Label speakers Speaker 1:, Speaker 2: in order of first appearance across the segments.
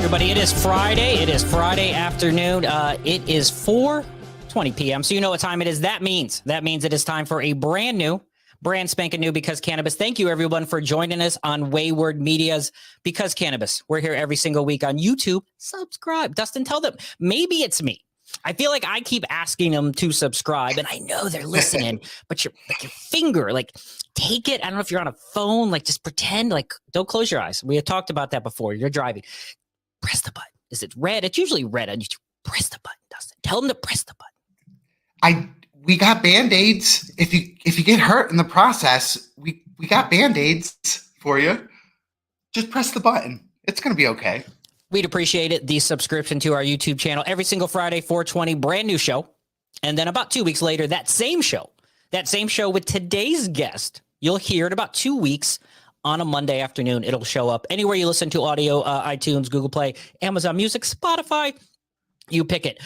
Speaker 1: everybody. It is Friday. It is Friday afternoon. It is 4:20 p.m. So you know what time it is. That means it is time for a brand spanking new Because Cannabis. Thank you, everyone, for joining us on Wayward Media's Because Cannabis. We're here every single week on YouTube. Subscribe. Dustin, tell them. Maybe it's me. I feel like I keep asking them to subscribe, and I know they're listening, but your finger, take it. I don't know if you're on a phone, just pretend, don't close your eyes. We had talked about that before. You're driving. Press the button. Is it red? It's usually red. I need to press the button, Dustin. Tell them to press the button.
Speaker 2: We got Band-Aids. If you get hurt in the process, we got Band-Aids for you. Just press the button. It's going to be okay.
Speaker 1: We'd appreciate it. The subscription to our YouTube channel every single Friday, 4:20, brand new show. And then about 2 weeks later, that same show with today's guest, you'll hear it about 2 weeks on a Monday afternoon. It'll show up anywhere you listen to audio, iTunes, Google Play, Amazon Music, Spotify. You pick it.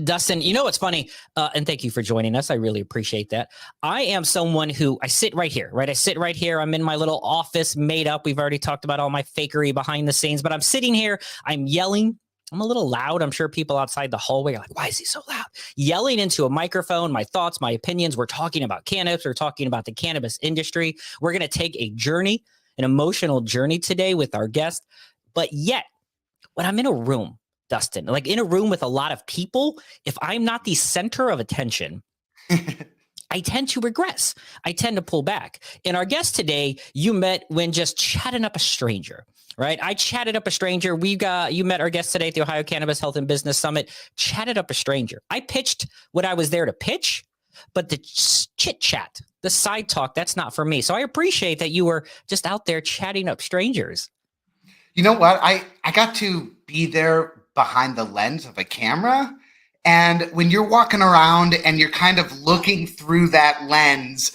Speaker 1: Dustin, you know what's funny? And thank you for joining us. I really appreciate that. I am someone who, I sit right here, right? I sit right here. I'm in my little office made up. We've already talked about all my fakery behind the scenes, but I'm sitting here. I'm yelling. I'm a little loud. I'm sure people outside the hallway are like, why is he so loud? Yelling into a microphone, my thoughts, my opinions. We're talking about cannabis. We're talking about the cannabis industry. We're going to take a journey, an emotional journey today with our guest. But yet, when I'm in a room, Dustin, in a room with a lot of people, if I'm not the center of attention, I tend to regress. I tend to pull back. And our guest today, you met when just chatting up a stranger, right? I chatted up a stranger. You met our guest today at the Ohio Cannabis Health and Business Summit, chatted up a stranger. I pitched what I was there to pitch, but the chit chat, the side talk, that's not for me. So I appreciate that you were just out there chatting up strangers.
Speaker 2: You know what? I got to be there behind the lens of a camera. And when you're walking around and you're kind of looking through that lens,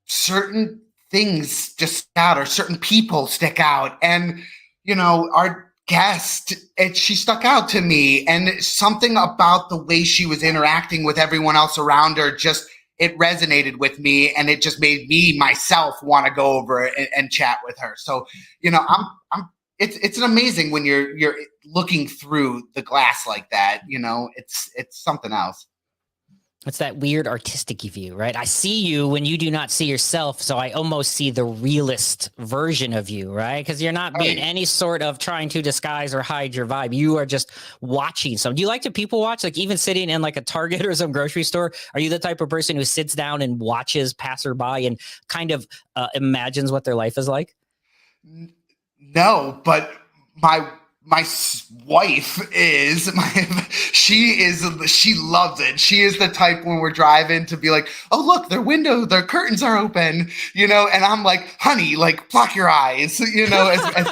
Speaker 2: certain things just stick out or certain people stick out. And, our guest, she stuck out to me. And something about the way she was interacting with everyone else around her, it resonated with me. And it just made me myself want to go over and chat with her. So, It's an amazing when you're looking through the glass like that. It's something else.
Speaker 1: It's that weird artistic view, right? I see you when you do not see yourself, so I almost see the realist version of you, right? Because you're not being any sort of trying to disguise or hide your vibe. You are just watching some. Do you like to people watch, even sitting in a Target or some grocery store? Are you the type of person who sits down and watches passerby and kind of imagines what their life is like?
Speaker 2: No, but my wife she loves it. She is the type when we're driving to be like, oh, look, their curtains are open, and I'm like, honey, block your eyes, as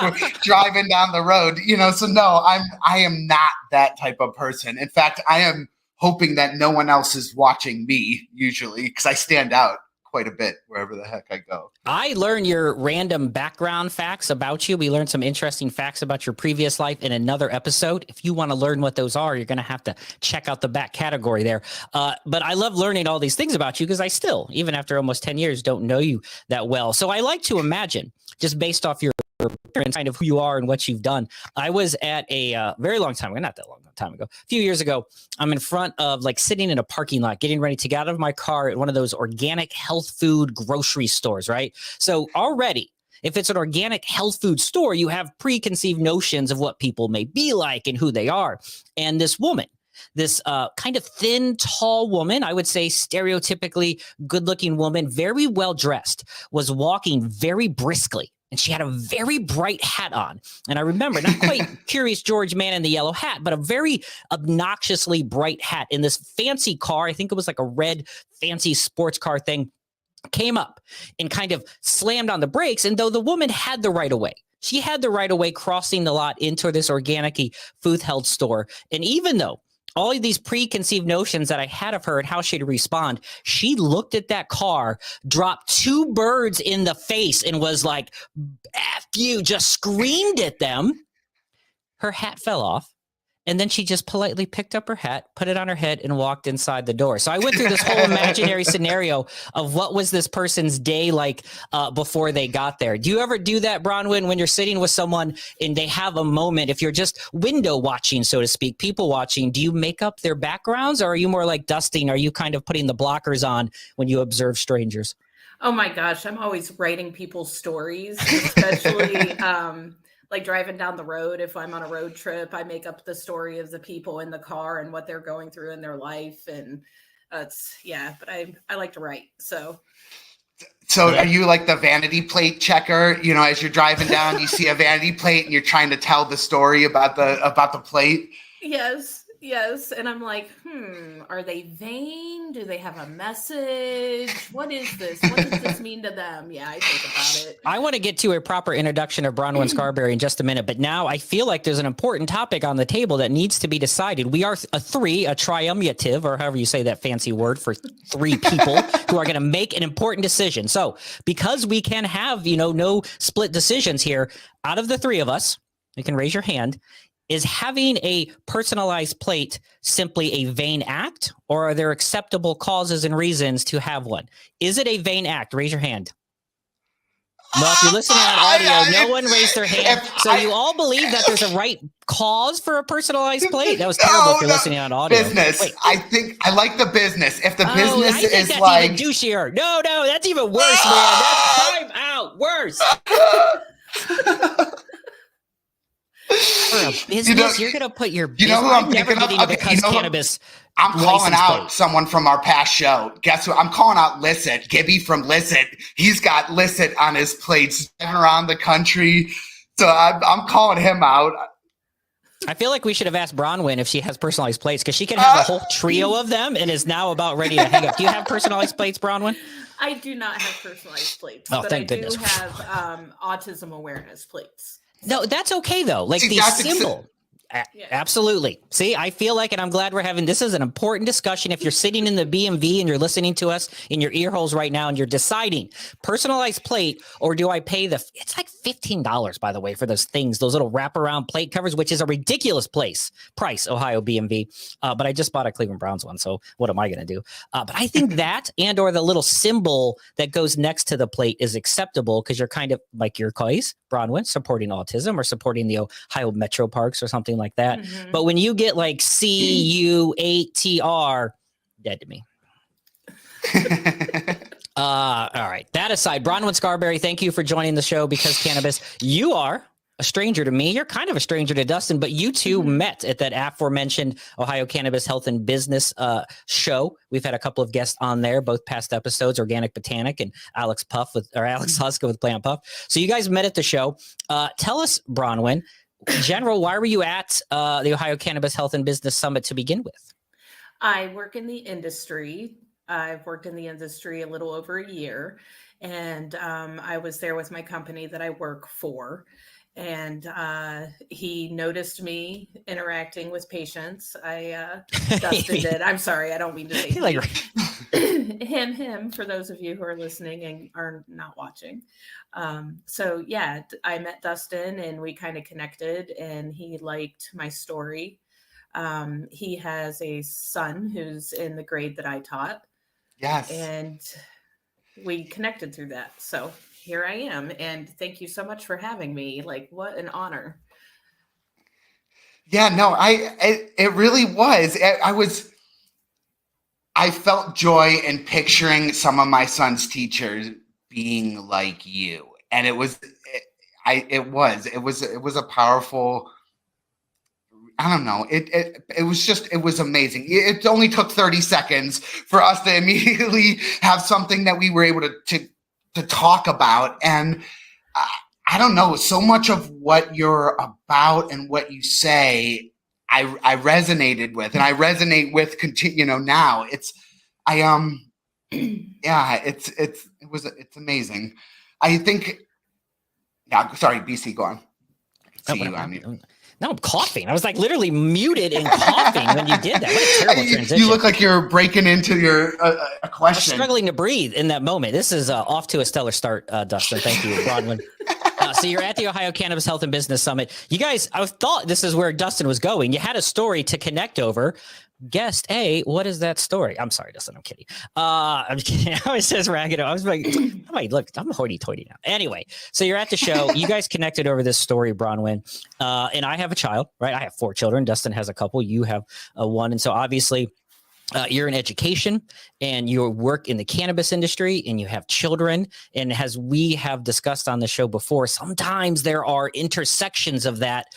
Speaker 2: we're driving down the road, so no, I am not that type of person. In fact, I am hoping that no one else is watching me usually because I stand out quite a bit wherever the heck I go.
Speaker 1: I learned your random background facts about you. We learned some interesting facts about your previous life in another episode. If you want to learn what those are, you're going to have to check out the back category there. But I love learning all these things about you because I still, even after almost 10 years, don't know you that well. So I like to imagine, just based off your appearance, kind of who you are and what you've done. I was at a very long time ago, not that long time ago, a few years ago. I'm in front of sitting in a parking lot, getting ready to get out of my car at one of those organic health food grocery stores, right? So already, if it's an organic health food store, you have preconceived notions of what people may be like and who they are. And this woman, this kind of thin, tall woman, I would say stereotypically good-looking woman, very well dressed, was walking very briskly. And she had a very bright hat on. And I remember, not quite Curious George Man in the yellow hat, but a very obnoxiously bright hat in this fancy car. I think it was a red fancy sports car thing, came up and kind of slammed on the brakes. And though the woman had the right of way, she had the right of way crossing the lot into this organic food health store. And even though all of these preconceived notions that I had of her and how she'd respond, she looked at that car, dropped two birds in the face and was like, F you, just screamed at them. Her hat fell off. And then she just politely picked up her hat, put it on her head, and walked inside the door. So I went through this whole imaginary scenario of what was this person's day like before they got there. Do you ever do that, Bronwen, when you're sitting with someone and they have a moment? If you're just window watching, so to speak, people watching, do you make up their backgrounds, or are you more like Dustin? Are you kind of putting the blockers on when you observe strangers?
Speaker 3: Oh my gosh, I'm always writing people's stories, especially like driving down the road. If I'm on a road trip, I make up the story of the people in the car and what they're going through in their life. And but I like to write. So
Speaker 2: are you like the vanity plate checker? You know, as you're driving down, you see a vanity plate and you're trying to tell the story about the plate?
Speaker 3: Yes. And I'm like, are they vain? Do they have a message? What is this? What does this mean to them? Yeah, I think about it.
Speaker 1: I want to get to a proper introduction of Bronwen Scarberry in just a minute, but now I feel like there's an important topic on the table that needs to be decided. We are a triumvative, or however you say that fancy word for three people who are going to make an important decision. So because we can have, no split decisions here, out of the three of us, you can raise your hand. Is having a personalized plate simply a vain act, or are there acceptable causes and reasons to have one? Is it a vain act? Raise your hand. Well, if you're listening on audio, no one raised their hand. So you all believe that there's a right cause for a personalized plate? That was terrible if you're listening on audio.
Speaker 2: Business. Wait. I think I like the business. If the business
Speaker 1: I think
Speaker 2: is
Speaker 1: that's
Speaker 2: like...
Speaker 1: even douchier. No, that's even worse, man. That's time out. Worse. For a business, you're going to put your business.
Speaker 2: You know who I'm
Speaker 1: never
Speaker 2: thinking of?
Speaker 1: getting into the cannabis.
Speaker 2: I'm calling out
Speaker 1: plate.
Speaker 2: someone from our past show. Guess who? I'm calling out Licit, Gibby from Licit. He's got Licit on his plates around the country. So I'm calling him out.
Speaker 1: I feel like we should have asked Bronwen if she has personalized plates, because she can have a whole trio of them and is now about ready to hang up. Do you have personalized plates, Bronwen?
Speaker 3: I do not have personalized plates,
Speaker 1: but
Speaker 3: I
Speaker 1: goodness.
Speaker 3: do have autism awareness plates.
Speaker 1: No, that's okay though. Like the symbol. Absolutely. See, I feel like, and I'm glad we're having, this is an important discussion. If you're sitting in the BMV and you're listening to us in your ear holes right now and you're deciding personalized plate, or do I pay it's like $15, by the way, for those things, those little wraparound plate covers, which is a ridiculous price, Ohio BMV. But I just bought a Cleveland Browns one. So what am I going to do? But I think that, or the little symbol that goes next to the plate is acceptable, because you're kind of like your case, Bronwen, supporting autism or supporting the Ohio Metro Parks or something like that. Mm-hmm. But when you get like CU8TR, dead to me. All right. That aside, Bronwen Scarberry, thank you for joining the show. Because Cannabis, you are a stranger to me. You're kind of a stranger to Dustin, but you two met at that aforementioned Ohio Cannabis Health and Business show. We've had a couple of guests on there, both past episodes, Organic Botanic and Alex Huska with Plant Puff. So you guys met at the show. Tell us, Bronwen, in general, why were you at the Ohio Cannabis Health and Business Summit to begin with?
Speaker 3: I work in the industry. I've worked in the industry a little over a year, and I was there with my company that I work for. And he noticed me interacting with patients. Dustin did. I'm sorry, I don't mean to say him, for those of you who are listening and are not watching. So yeah, I met Dustin and we kind of connected, and he liked my story. He has a son who's in the grade that I taught.
Speaker 2: Yes.
Speaker 3: And we connected through that. So here I am. And thank you so much for having me. Like, what an honor.
Speaker 2: Yeah, no, it really was. I felt joy in picturing some of my son's teachers being like you. And it was a powerful, I don't know. It was amazing. It only took 30 seconds for us to immediately have something that we were able to talk about. And I don't know, so much of what you're about and what you say, I resonated with, and I resonate with now. It's amazing. I think, yeah, sorry, BC, go on.
Speaker 1: No, I'm coughing. I was like literally muted and coughing when you did that. What a terrible transition.
Speaker 2: You look like you're breaking into your a question.
Speaker 1: I'm struggling to breathe in that moment. This is off to a stellar start, Dustin. Thank you, Bronwen. So you're at the Ohio Cannabis Health and Business Summit. You guys, I thought this is where Dustin was going. You had a story to connect over. Guest A, what is that story? I'm sorry, Dustin. I'm kidding. I'm just kidding. I always says ragged. I was like, look, I'm hoity-toity now. Anyway, so you're at the show. You guys connected over this story, Bronwen. And I have a child, right? I have 4 children. Dustin has a couple. You have one. And so obviously, you're in education and you work in the cannabis industry and you have children. And as we have discussed on the show before, sometimes there are intersections of that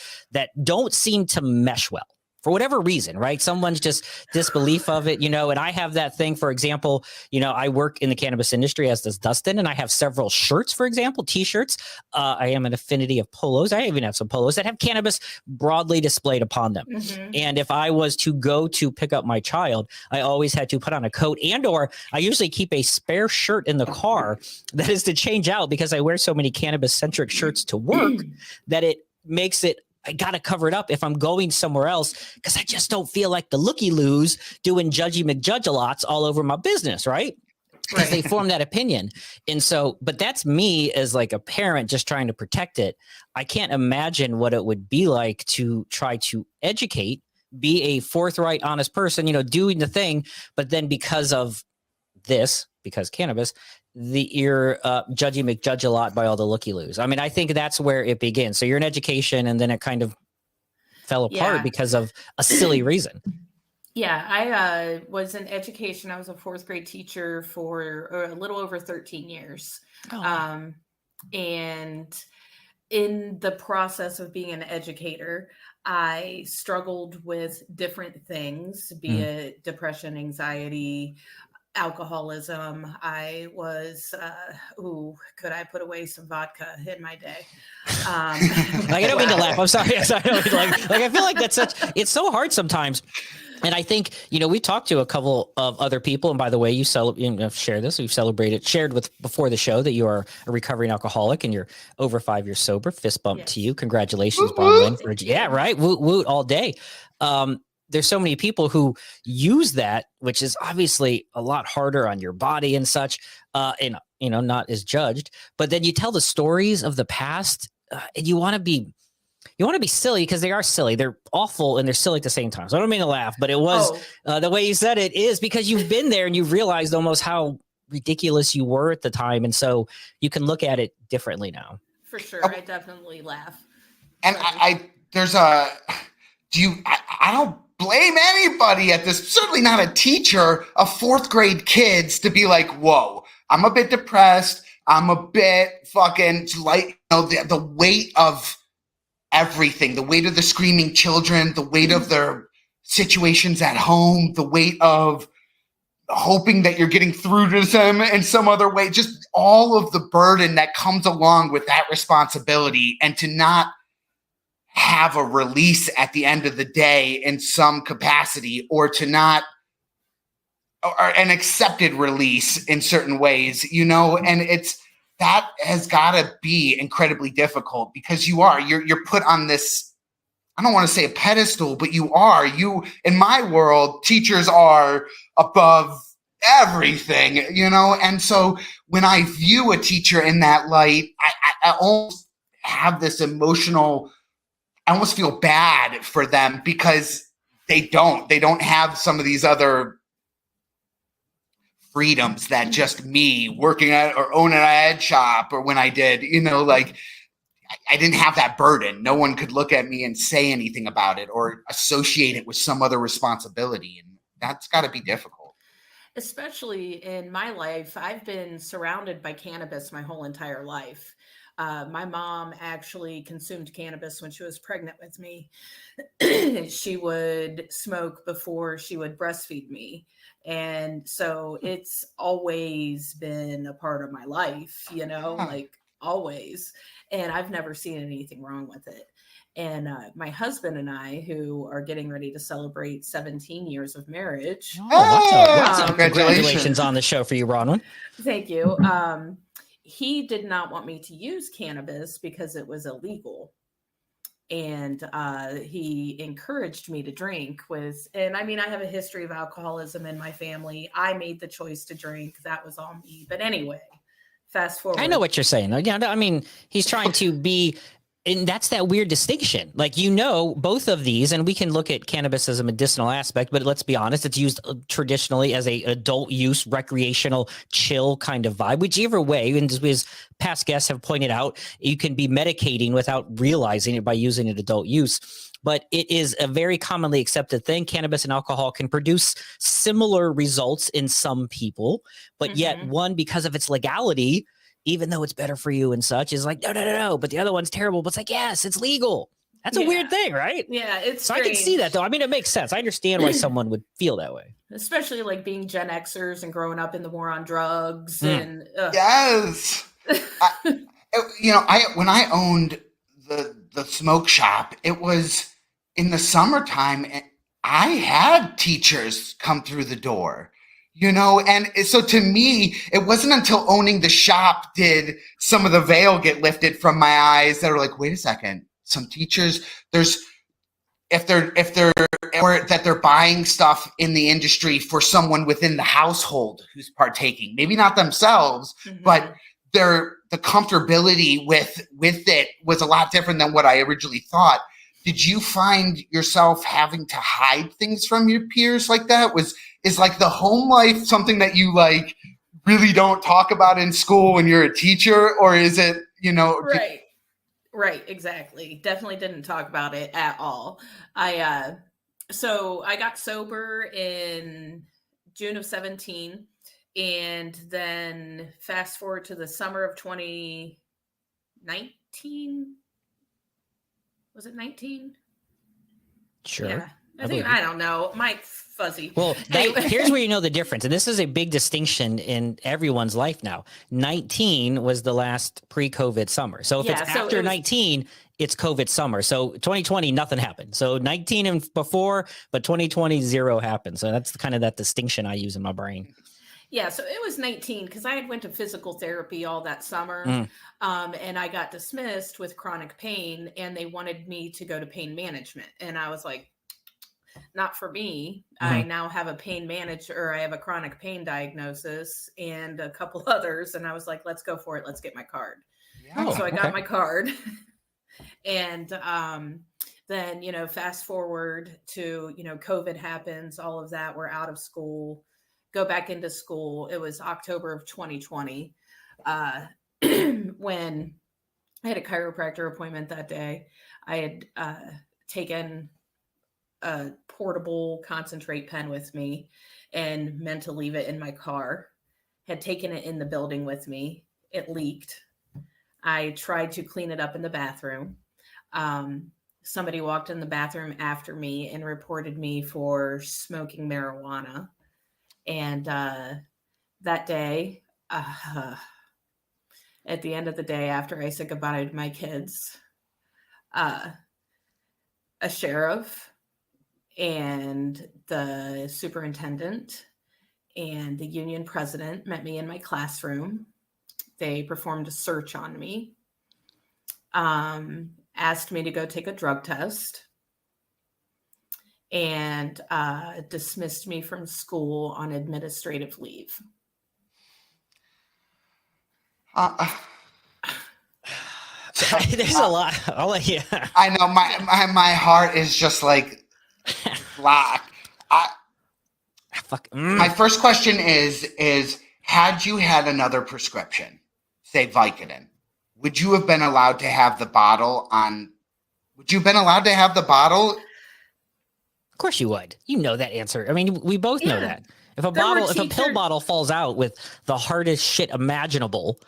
Speaker 1: don't seem to mesh well. For whatever reason, right? Someone's just disbelief of it, and I have that thing, for example, I work in the cannabis industry, as does Dustin, and I have several shirts, for example, t-shirts. I am an affinity of polos. I even have some polos that have cannabis broadly displayed upon them. Mm-hmm. And if I was to go to pick up my child, I always had to put on a coat or I usually keep a spare shirt in the car that is to change out because I wear so many cannabis centric shirts to work that it makes it I got to cover it up if I'm going somewhere else because I just don't feel like the looky-loos doing judgy McJudge-a-lots all over my business, right? Because they form that opinion. And so, but that's me as like a parent just trying to protect it. I can't imagine what it would be like to try to educate, be a forthright, honest person, doing the thing, but then because cannabis, you're judgy McJudge a lot by all the looky-loos. I mean, I think that's where it begins. So you're in education and then it kind of fell apart because of a silly reason.
Speaker 3: Yeah, I was in education. I was a 4th grade teacher for a little over 13 years. Oh. And in the process of being an educator, I struggled with different things, be it depression, anxiety, alcoholism. I was, could I put away some vodka in my day?
Speaker 1: I don't mean to laugh. I'm sorry. I feel like it's so hard sometimes. And I think, we talked to a couple of other people. And by the way, you share this. We've shared before the show that you are a recovering alcoholic and you're over 5 years sober. Fist bump to you. Congratulations, Bronwen. Yeah, right. Woot, woot all day. There's so many people who use that, which is obviously a lot harder on your body and such, and not as judged. But then you tell the stories of the past, and you want to be silly because they are silly. They're awful and they're silly at the same time. So I don't mean to laugh, but it was the way you said it is because you've been there and you've realized almost how ridiculous you were at the time, and so you can look at it differently now.
Speaker 3: For sure, I definitely laugh.
Speaker 2: And I don't blame anybody at this, certainly not a teacher of 4th grade kids to be like, whoa, I'm a bit depressed. I'm a bit fucking like, the weight of everything, the weight of the screaming children, the weight of their situations at home, the weight of hoping that you're getting through to them in some other way, just all of the burden that comes along with that responsibility, and to not have a release at the end of the day in some capacity, or to not, or an accepted release in certain ways, and that has got to be incredibly difficult because you're put on this, I don't want to say a pedestal, but you in my world, teachers are above everything, and so when I view a teacher in that light, I almost have this emotional, I almost feel bad for them because they don't have some of these other freedoms that just me working at or owning a head shop, or when I did, I didn't have that burden. No one could look at me and say anything about it or associate it with some other responsibility. And that's got to be difficult.
Speaker 3: Especially in my life, I've been surrounded by cannabis my whole entire life. My mom actually consumed cannabis when she was pregnant with me. She would smoke before she would breastfeed me. And so it's always been a part of my life, like always. And I've never seen anything wrong with it. And my husband and I, who are getting ready to celebrate 17 years of marriage.
Speaker 1: Congratulations on the show for you, Bronwen.
Speaker 3: Thank you. He did not want me to use cannabis because it was illegal. And he encouraged me to drink and I mean, I have a history of alcoholism in my family. I made the choice to drink. That was all me. But anyway, fast forward.
Speaker 1: I know what you're saying. Yeah, I mean, he's trying to be, and that's that weird distinction. Like, both of these, and we can look at cannabis as a medicinal aspect, but let's be honest, it's used traditionally as a adult use, recreational, chill kind of vibe. Whichever way, and as past guests have pointed out, you can be medicating without realizing it by using it adult use. But it is a very commonly accepted thing. Cannabis and alcohol can produce similar results in some people, but yet one, because of its legality, even though it's better for you and such, is like, no. But the other one's terrible. But it's like, yes, it's legal. That's a weird thing, right?
Speaker 3: Yeah, it's
Speaker 1: so strange. I can see that, though. I mean, it makes sense. I understand why someone would feel that way.
Speaker 3: Especially like being Gen Xers and growing up in the war on drugs. And
Speaker 2: yes. When I owned the smoke shop, it was in the summertime. And I had teachers come through the door. And so to me, it wasn't until owning the shop did some of the veil get lifted from my eyes that were like, wait a second, some teachers, if they're buying stuff in the industry for someone within the household who's partaking, maybe not themselves, but the comfortability with it was a lot different than what I originally thought. Did you find yourself having to hide things from your peers like that? Is like the home life something that you like really don't talk about in school when you're a teacher, or is it,
Speaker 3: Right. Exactly. Definitely didn't talk about it at all. So I got sober in June of 17, and then fast forward to the summer of 2019. Was it 19?
Speaker 1: Sure.
Speaker 3: Yeah. I don't know. My fuzzy.
Speaker 1: Well, here's where you know the difference. And this is a big distinction in everyone's life now. 19 was the last pre-COVID summer. So if it's after 19, it's COVID summer. So 2020, nothing happened. So 19 and before, but 2020, 0 happened. So that's kind of that distinction I use in my brain.
Speaker 3: Yeah, so it was 19 because I had went to physical therapy all that summer, and I got dismissed with chronic pain, and they wanted me to go to pain management. And I was like, not for me. I now have a pain manager. I have a chronic pain diagnosis and a couple others. And I was like, let's go for it. Let's get my card. So I got my card. And then, fast forward to, COVID happens, all of that. We're out of school, go back into school. It was October of 2020 when I had a chiropractor appointment that day. I had taken a portable concentrate pen with me and meant to leave it in my car. Had taken it in the building with me. It leaked. I tried to clean it up in the bathroom. Somebody walked in the bathroom after me and reported me for smoking marijuana. And that day, at the end of the day, after I said goodbye to my kids, a sheriff and the superintendent and the union president met me in my classroom. They performed a search on me, asked me to go take a drug test, and dismissed me from school on administrative leave.
Speaker 1: There's a lot. I'll let you.
Speaker 2: I know my heart is just like locked. My first question is had you had another prescription, say Vicodin, would you have been allowed to have the bottle on? Would you have been allowed to have the bottle?
Speaker 1: Of course you would. You know that answer. I mean, we both know that. If a pill bottle falls out with the hardest shit imaginable,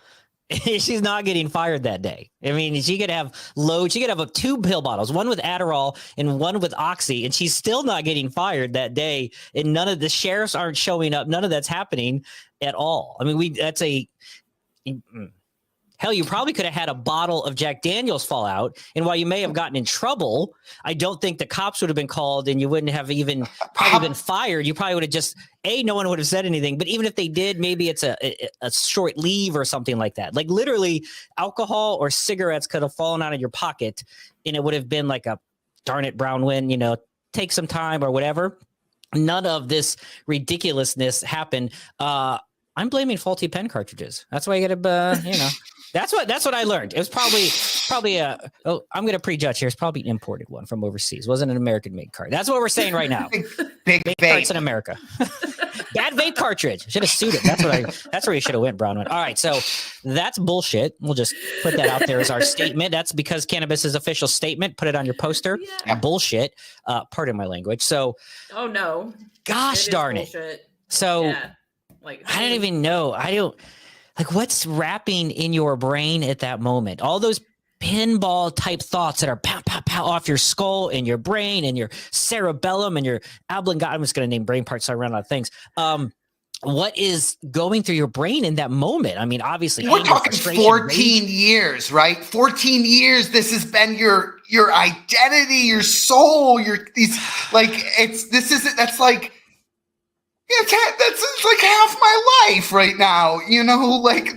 Speaker 1: she's not getting fired that day. I mean, she could have 2 pill bottles, one with Adderall and one with Oxy, and she's still not getting fired that day. And none of the sheriffs aren't showing up. None of that's happening at all. I mean, hell, you probably could have had a bottle of Jack Daniels fall out. And while you may have gotten in trouble, I don't think the cops would have been called and you wouldn't have even probably been fired. You probably would have just, no one would have said anything. But even if they did, maybe it's a short leave or something like that. Like literally alcohol or cigarettes could have fallen out of your pocket and it would have been like a darn it, Bronwen, take some time or whatever. None of this ridiculousness happened. I'm blaming faulty pen cartridges. That's why you got to, that's what I learned. It was probably I'm going to prejudge here. It's probably an imported one from overseas. It wasn't an American made card. That's what we're saying right now.
Speaker 2: Big
Speaker 1: Make
Speaker 2: vape.
Speaker 1: carts in America. Bad vape cartridge. Should have sued it. That's where you should have went, Bronwen. All right. So that's bullshit. We'll just put that out there as our statement. That's because cannabis' official statement. Put it on your poster.
Speaker 3: Yeah.
Speaker 1: Bullshit. Pardon my language. So,
Speaker 3: oh no.
Speaker 1: Gosh darn it.
Speaker 3: Bullshit.
Speaker 1: So
Speaker 3: Yeah. Like,
Speaker 1: I don't even know. What's wrapping in your brain at that moment? All those pinball type thoughts that are pow, pow, pow off your skull and your brain and your cerebellum and your oblongata. I'm just going to name brain parts so I run out of things. What is going through your brain in that moment? I mean, obviously,
Speaker 2: we're talking 14 years, right? 14 years. This has been your identity, your soul, that's like half my life right now.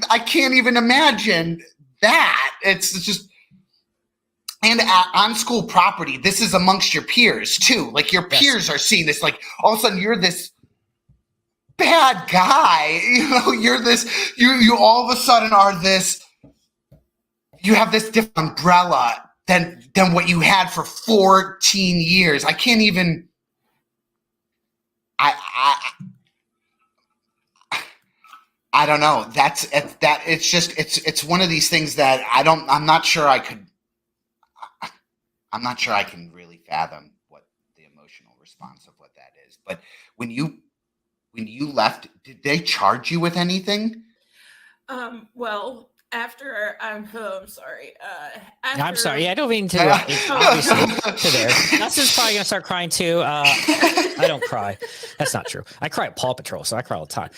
Speaker 2: I can't even imagine that. It's just, and on school property, this is amongst your peers too. Like your peers are seeing this, like all of a sudden you're this bad guy, you're this, you all of a sudden are this, you have this different umbrella than what you had for 14 years. I can't even, I don't know. It's one of these things that I'm not sure I can really fathom what the emotional response of what that is. But when you left, did they charge you with anything?
Speaker 3: Well, after I'm sorry.
Speaker 1: I'm sorry. Yeah, I don't mean to obviously to there. Dustin's probably gonna start crying too. I don't cry. That's not true. I cry at Paw Patrol, so I cry all the time.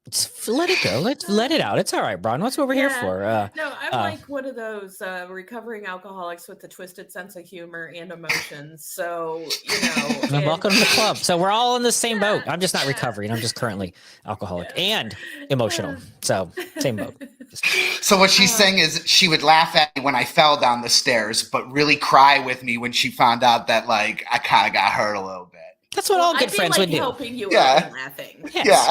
Speaker 1: Just let it go. Let's let it out. It's all right, Bron. That's what we're here for.
Speaker 3: No, I'm like one of those recovering alcoholics with a twisted sense of humor and emotions. So,
Speaker 1: welcome to the club. So we're all in the same boat. I'm just not recovering. I'm just currently alcoholic and emotional. So same boat.
Speaker 2: So what she's saying is she would laugh at me when I fell down the stairs, but really cry with me when she found out that I kind of got hurt a little bit.
Speaker 1: That's what all good friends would do.
Speaker 3: Helping you and laughing.
Speaker 1: Yes. Yeah.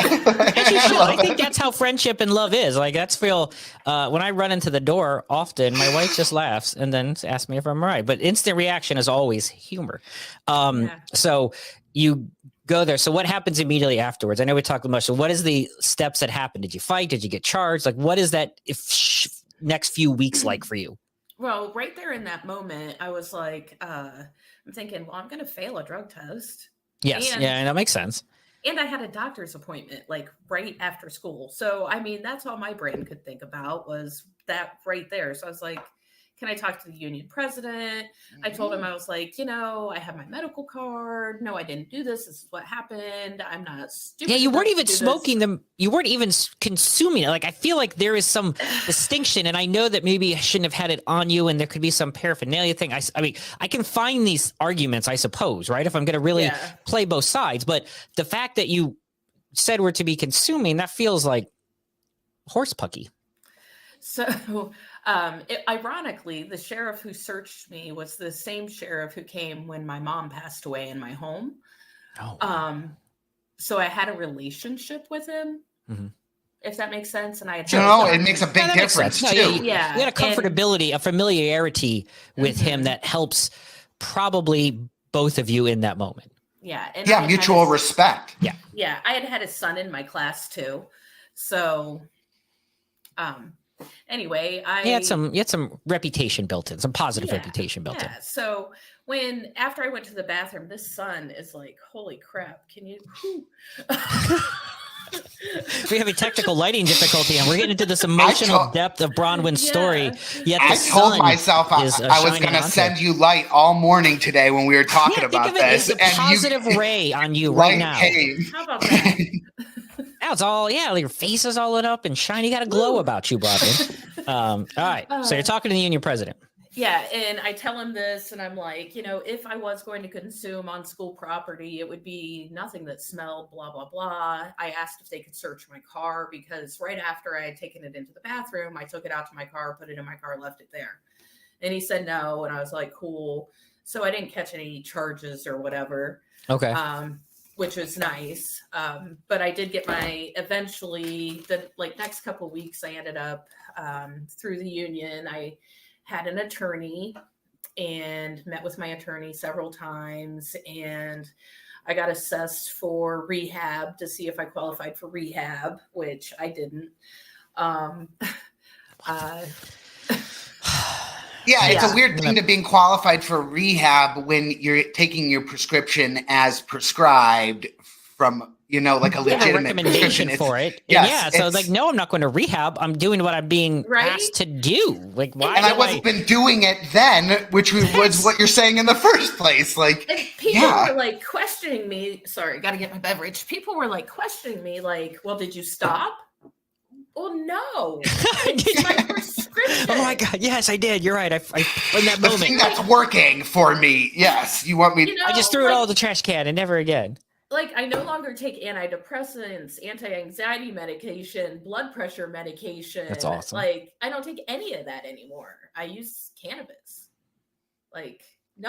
Speaker 1: As you should. I think that's how friendship and love is. Like that's real. When I run into the door, often my wife just laughs and then asks me if I'm all right. But instant reaction is always humor. So you go there. So what happens immediately afterwards? I know we talked much. So what is the steps that happen? Did you fight? Did you get charged? Like what is that next few weeks like for you?
Speaker 3: Well, right there in that moment, I was like, I'm thinking, well, I'm going to fail a drug test.
Speaker 1: Yes. And that makes sense.
Speaker 3: And I had a doctor's appointment right after school. So, I mean, that's all my brain could think about was that right there. So I was like, can I talk to the union president? I told him, I was like, I have my medical card. No, I didn't do this. This is what happened. I'm not stupid.
Speaker 1: Yeah, you weren't even smoking them. You weren't even consuming it. Like, I feel like there is some distinction, and I know that maybe I shouldn't have had it on you, and there could be some paraphernalia thing. I mean, I can find these arguments, I suppose, right? If I'm going to really play both sides. But the fact that you said we're to be consuming, that feels like horse pucky.
Speaker 3: So, ironically, the sheriff who searched me was the same sheriff who came when my mom passed away in my home. Oh. So I had a relationship with him, if that makes sense. And I had
Speaker 2: it makes a big difference too.
Speaker 1: You had a comfortability, a familiarity with him that helps probably both of you in that moment.
Speaker 3: Yeah. And
Speaker 2: mutual respect.
Speaker 1: Yeah.
Speaker 3: Yeah. I had a son in my class too. So, anyway, you had
Speaker 1: some reputation built in, some positive reputation built in.
Speaker 3: So after I went to the bathroom, this son is like, holy crap, can you?
Speaker 1: We have a technical lighting difficulty, and we're getting into this emotional depth of Bronwen's story. Yet
Speaker 2: I told myself I was going to send you light all morning today when we were talking about this.
Speaker 1: Think of it as a positive ray on you right now.
Speaker 3: How about that?
Speaker 1: Now it's all, your face is all lit up and shiny. You got a glow about you, Bronwen. All right. So you're talking to the union president.
Speaker 3: Yeah. And I tell him this, and I'm like, if I was going to consume on school property, it would be nothing that smelled, blah, blah, blah. I asked if they could search my car because right after I had taken it into the bathroom, I took it out to my car, put it in my car, left it there. And he said no. And I was like, cool. So I didn't catch any charges or whatever.
Speaker 1: Okay.
Speaker 3: which was nice. But I did get eventually the next couple of weeks, I ended up through the union. I had an attorney and met with my attorney several times, and I got assessed for rehab to see if I qualified for rehab, which I didn't.
Speaker 2: Yeah, it's a weird thing to being qualified for rehab when you're taking your prescription as prescribed from, like a legitimate
Speaker 1: recommendation for it.
Speaker 2: Yes,
Speaker 1: so no, I'm not going to rehab. I'm doing what I'm being asked to do. Like, why?
Speaker 2: And I wasn't been doing it then, which was what you're saying in the first place. Like,
Speaker 3: and people were questioning me. Sorry, got to get my beverage. People were questioning me, well, did you stop? Well, no. It's my prescription.
Speaker 1: Oh my God! Yes, I did. You're right. I in that moment,
Speaker 2: the thing that's working for me. Yes, you want me?
Speaker 1: I just threw it all in the trash can and never again.
Speaker 3: I no longer take antidepressants, anti-anxiety medication, blood pressure medication.
Speaker 1: That's awesome.
Speaker 3: I don't take any of that anymore. I use cannabis. No,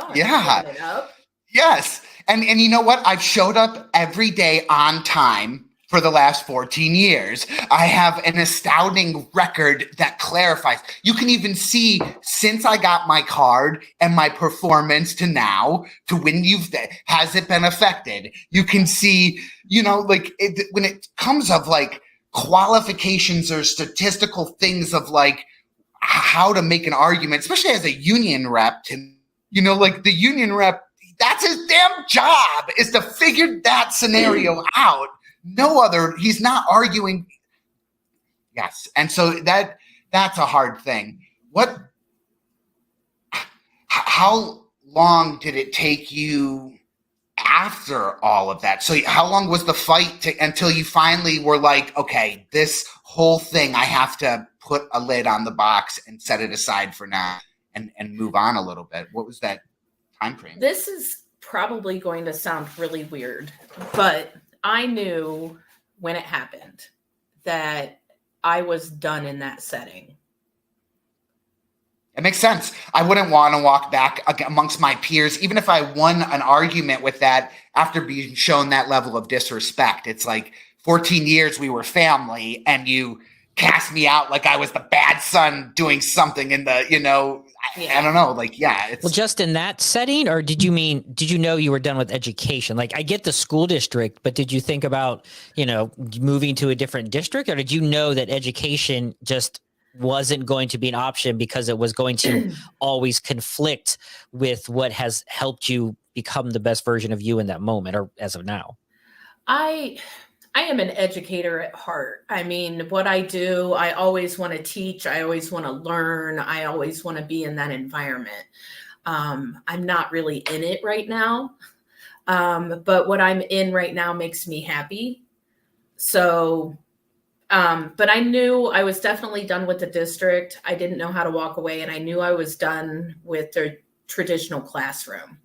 Speaker 3: I'm not giving it up.
Speaker 2: Yes. And you know what? I've showed up every day on time for the last 14 years. I have an astounding record that clarifies. You can even see since I got my card and my performance to now, to when has it been affected? You can see, when it comes of qualifications or statistical things of how to make an argument, especially as a union rep, the union rep, that's his damn job, is to figure that scenario out. He's not arguing. Yes. And so that's a hard thing. How long did it take you after all of that? So how long was the fight until you finally were okay, this whole thing, I have to put a lid on the box and set it aside for now and move on a little bit? What was that time frame?
Speaker 3: This is probably going to sound really weird, but I knew when it happened that I was done in that setting.
Speaker 2: It makes sense. I wouldn't want to walk back amongst my peers, even if I won an argument with that after being shown that level of disrespect. It's 14 years we were family and you cast me out like I was the bad son doing something in the, I don't know. Well, just in that setting, or did you know you were done with education? I get the school district, but did you think about, moving to a different district, or did you know that education just wasn't going to be an option because it was going to always conflict with what has helped you become the best version of you in that moment, or as of now? I am an educator at heart. I mean, what I do, I always want to teach. I always want to learn. I always want to be in that environment. I'm not really in it right now. But what I'm in right now makes me happy. So, but I knew I was definitely done with the district. I didn't know how to walk away, and I knew I was done with the traditional classroom.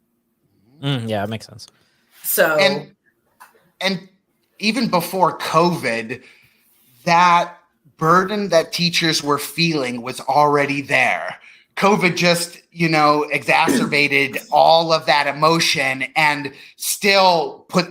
Speaker 1: Yeah, it makes sense.
Speaker 3: So,
Speaker 2: and even before COVID, that burden that teachers were feeling was already there. COVID just, exacerbated all of that emotion and still put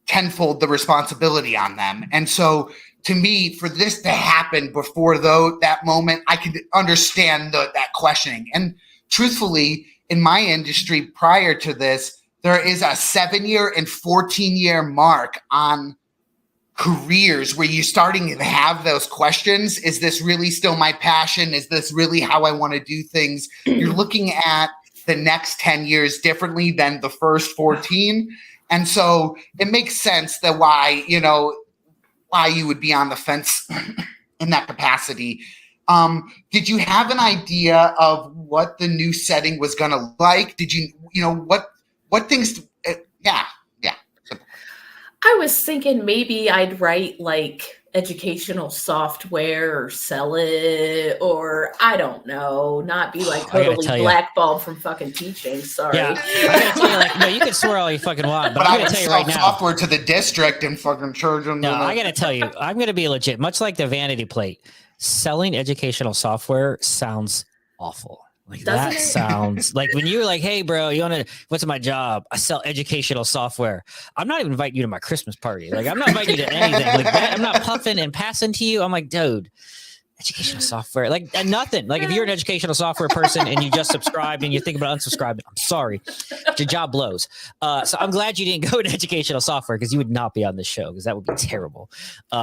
Speaker 2: tenfold the responsibility on them. And so to me, for this to happen before that moment, I could understand that questioning. And truthfully, in my industry prior to this, there is a 7-year and 14-year mark on careers where you're starting to have those questions. Is this really still my passion? Is this really how I want to do things? You're looking at the next 10 years differently than the first 14. And so it makes sense that why you would be on the fence in that capacity. Did you have an idea of what the new setting was going to look like? Did you, what things? Yeah.
Speaker 3: I was thinking maybe I'd write educational software or sell it, or I don't know, not be totally blackballed from fucking teaching. Sorry.
Speaker 1: Yeah, I gotta tell you, you can swear all you fucking want, but I'm gonna tell you right now,
Speaker 2: software to the district and fucking charge them.
Speaker 1: No, I gotta tell you, I'm gonna be legit. Much like the vanity plate, selling educational software sounds awful. Like
Speaker 3: Doesn't
Speaker 1: that
Speaker 3: it?
Speaker 1: sounds like when you're like, hey, bro, what's my job? I sell educational software. I'm not even inviting you to my Christmas party. Like, I'm not inviting you to anything like that. I'm not puffing and passing to you. I'm like, dude, educational software, like nothing. Like if you're an educational software person and you just subscribed and you think about unsubscribing, I'm sorry, your job blows. So I'm glad you didn't go into educational software because you would not be on this show because that would be terrible.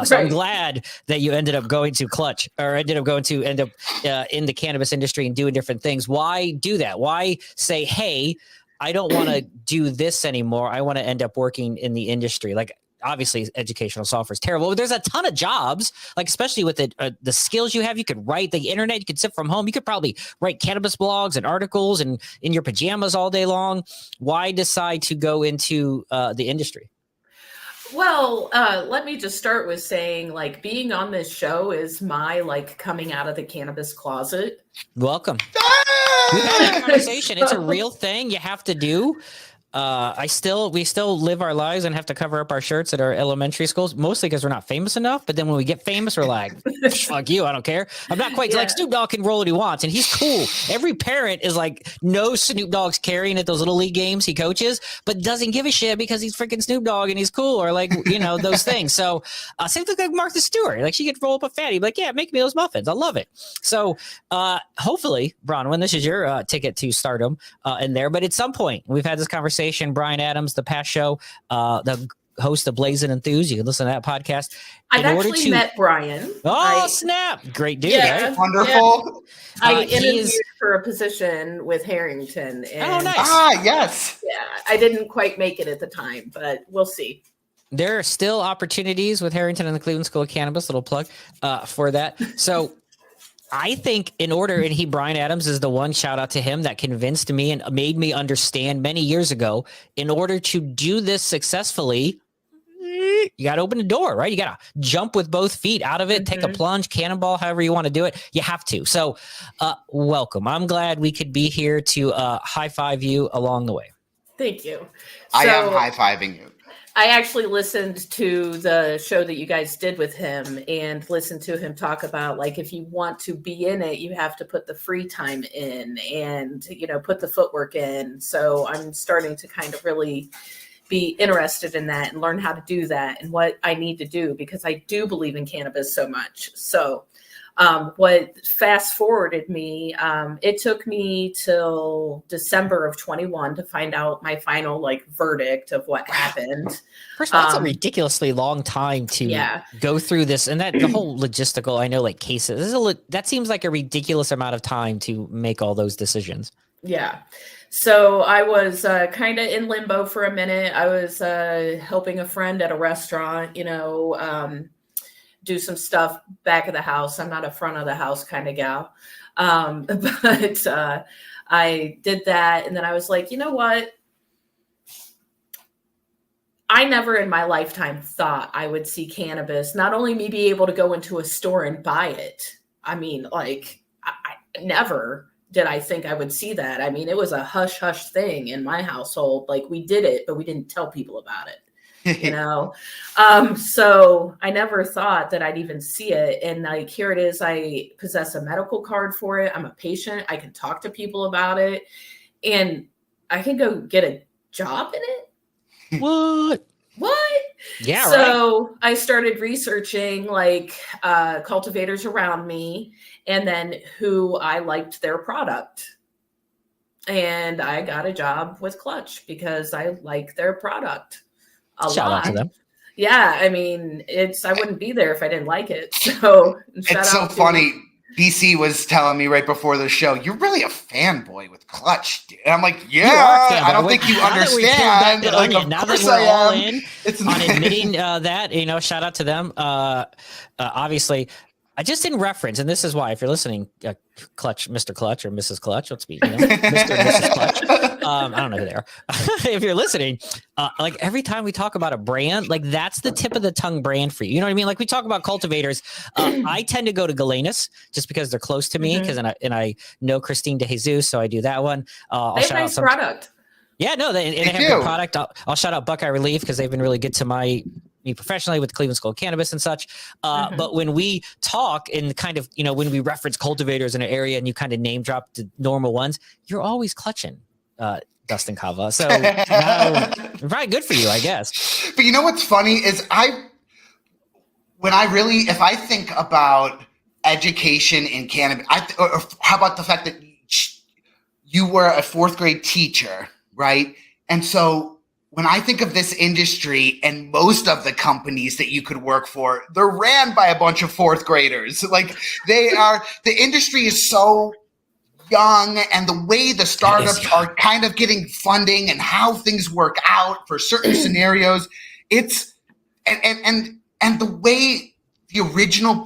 Speaker 1: So I'm glad that you ended up going to Clutch or end up in the cannabis industry and doing different things. Why do that? Why say, hey, I don't want to do this anymore. I want to end up working in the industry. Like, obviously educational software is terrible, but there's a ton of jobs, like especially with the skills you have. You could write the internet, you could sit from home, you could probably write cannabis blogs and articles and in your pajamas all day long. Why decide to go into the industry?
Speaker 3: Well, let me just start with saying, like, being on this show is my, like, coming out of the cannabis closet.
Speaker 1: Welcome. We've had a conversation. It's a real thing you have to do. We still live our lives and have to cover up our shirts at our elementary schools, mostly because we're not famous enough. But then when we get famous, we're like, fuck you, I don't care. I'm not quite like Snoop Dogg can roll what he wants, and he's cool. Every parent is like, no, Snoop Dogg's carrying at those little league games he coaches, but doesn't give a shit because he's freaking Snoop Dogg and he's cool, or like, those things. So same thing like Martha Stewart, like she could roll up a fatty, like, yeah, make me those muffins. I love it. So hopefully, Bronwen, this is your ticket to stardom in there. But at some point, we've had this conversation. Brian Adams, the past show, the host of Blazing Enthuse. You can listen to that podcast.
Speaker 3: I've actually met Brian.
Speaker 1: Snap. Great dude.
Speaker 3: Yeah,
Speaker 1: right?
Speaker 2: Wonderful.
Speaker 3: Yeah. I interviewed for a position with Harrington. And,
Speaker 2: nice. Yes.
Speaker 3: Yeah, I didn't quite make it at the time, but we'll see.
Speaker 1: There are still opportunities with Harrington and the Cleveland School of Cannabis. Little plug for that. So I think Brian Adams is the one, shout out to him, that convinced me and made me understand many years ago, in order to do this successfully, you got to open the door, right? You got to jump with both feet out of it, take a plunge, cannonball, however you want to do it. You have to. So welcome. I'm glad we could be here to high five you along the way.
Speaker 3: Thank you.
Speaker 2: I am high fiving you.
Speaker 3: I actually listened to the show that you guys did with him and listened to him talk about, like, if you want to be in it, you have to put the free time in and, put the footwork in. So I'm starting to kind of really be interested in that and learn how to do that and what I need to do, because I do believe in cannabis so much. So what fast forwarded me, it took me till December of 21 to find out my final verdict of what happened.
Speaker 1: First of all, that's a ridiculously long time to go through this, and that the whole logistical, I know, like cases, that seems like a ridiculous amount of time to make all those decisions.
Speaker 3: Yeah. So I was kind of in limbo for a minute. I was helping a friend at a restaurant, do some stuff back of the house. I'm not a front of the house kind of gal. But I did that. And then I was like, you know what? I never in my lifetime thought I would see cannabis, not only me be able to go into a store and buy it. I mean, I never did I think I would see that. I mean, it was a hush hush thing in my household. Like, we did it, but we didn't tell people about it. So I never thought that I'd even see it. And here it is. I possess a medical card for it. I'm a patient. I can talk to people about it, and I can go get a job in it.
Speaker 1: What? Yeah.
Speaker 3: So I started researching cultivators around me, and then who I liked their product. And I got a job with Clutch because I like their product.
Speaker 1: Shout out to them.
Speaker 3: Yeah, I mean, I wouldn't be there if I didn't like it. So
Speaker 2: it's so funny. BC was telling me right before the show, you're really a fanboy with Clutch, dude. And I'm like, yeah, I don't think you understand.
Speaker 1: Now that we're all in on admitting that, shout out to them. Obviously, I just didn't reference, and this is why, if you're listening, Clutch, Mr. Clutch or Mrs. Clutch, let's be, Mr. and Mrs. Clutch. I don't know who they are. If you're listening, every time we talk about a brand, that's the tip of the tongue brand for you. You know what I mean? Like, we talk about cultivators. I tend to go to Galenus just because they're close to me, and I know Christine De Jesus, so I do that one.
Speaker 3: They have nice product.
Speaker 1: Yeah, no, they have good product. I'll shout out Buckeye Relief because they've been really good to my me professionally with the Cleveland School of Cannabis and such. But when we talk and kind of, when we reference cultivators in an area and you kind of name drop the normal ones, you're always clutching Dustin Kava. So now, probably good for you, I guess.
Speaker 2: But you know what's funny is if I think about education in cannabis, or how about the fact that you were a 4th grade teacher, right? And so when I think of this industry and most of the companies that you could work for, they're ran by a bunch of 4th graders. Like the industry is so young, and the way the startups are kind of getting funding and how things work out for certain scenarios, it's and the way the original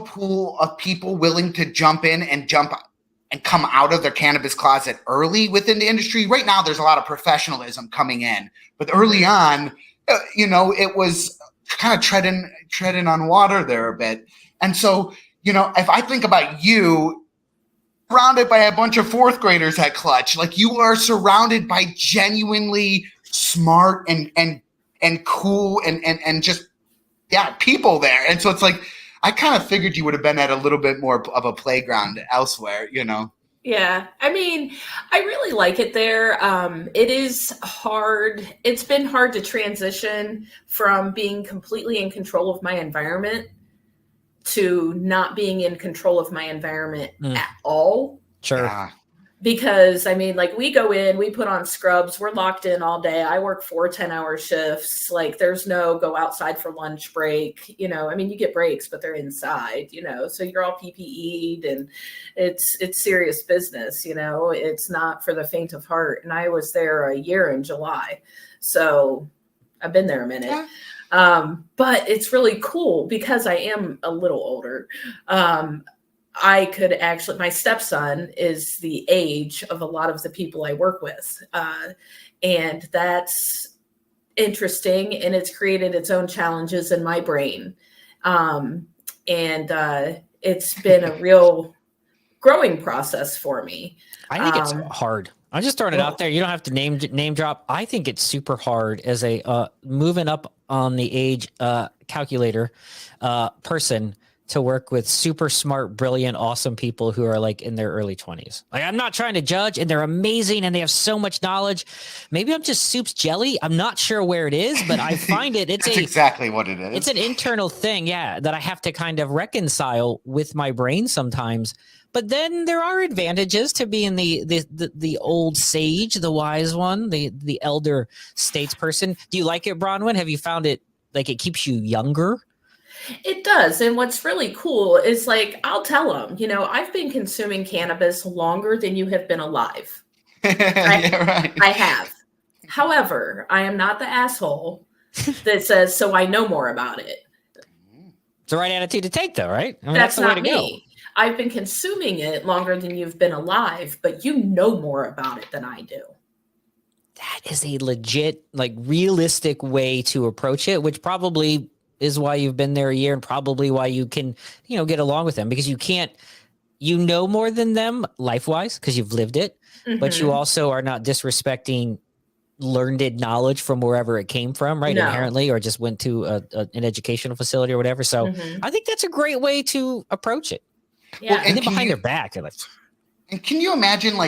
Speaker 2: pool of people willing to jump in and come out of their cannabis closet early within the industry. Right now, there's a lot of professionalism coming in, but early on, it was kind of treading on water there a bit. And so, if I think about you surrounded by a bunch of 4th graders at Clutch, like you are surrounded by genuinely smart and cool and just, people there. And so it's like, I kind of figured you would have been at a little bit more of a playground elsewhere,
Speaker 3: Yeah. I mean, I really like it there. It is hard. It's been hard to transition from being completely in control of my environment to not being in control of my environment at all.
Speaker 1: Sure.
Speaker 2: Yeah.
Speaker 3: Because like we go in, we put on scrubs, we're locked in all day. I work 4 10-hour shifts. Like there's no go outside for lunch break. You get breaks, but they're inside, so you're all PPE'd, and it's serious business. It's not for the faint of heart. And I was there a year in July. So I've been there a minute. Yeah. But it's really cool because I am a little older. I could actually, my stepson is the age of a lot of the people I work with. And that's interesting. And it's created its own challenges in my brain. It's been a real growing process for me.
Speaker 1: I think it's hard. I'm just throwing it out there. You don't have to name drop. I think it's super hard as a moving up on the age calculator person to work with super smart, brilliant, awesome people who are like in their early 20s. Like, I'm not trying to judge, and they're amazing and they have so much knowledge. Maybe I'm just soup's jelly. I'm not sure where it is, but I find it's
Speaker 2: exactly what it is.
Speaker 1: It's an internal thing, that I have to kind of reconcile with my brain sometimes. But then there are advantages to being the old sage, the wise one, the elder statesperson. Do you like it, Bronwen? Have you found it like it keeps you younger?
Speaker 3: It does. And what's really cool is like, I'll tell them, I've been consuming cannabis longer than you have been alive.
Speaker 2: Right.
Speaker 3: I have. However, I am not the asshole that says, so I know more about it.
Speaker 1: It's the right attitude to take, though, right?
Speaker 3: That's not me. I've been consuming it longer than you've been alive, but you know more about it than I do.
Speaker 1: That is a legit, realistic way to approach it, which probably is why you've been there a year and probably why you can, get along with them, because you can't, more than them life-wise because you've lived it, but you also are not disrespecting learned knowledge from wherever it came from, right? No. Inherently, or just went to an educational facility or whatever. So I think that's a great way to approach it.
Speaker 3: Yeah.
Speaker 1: Well, and then behind their back.
Speaker 2: And can you imagine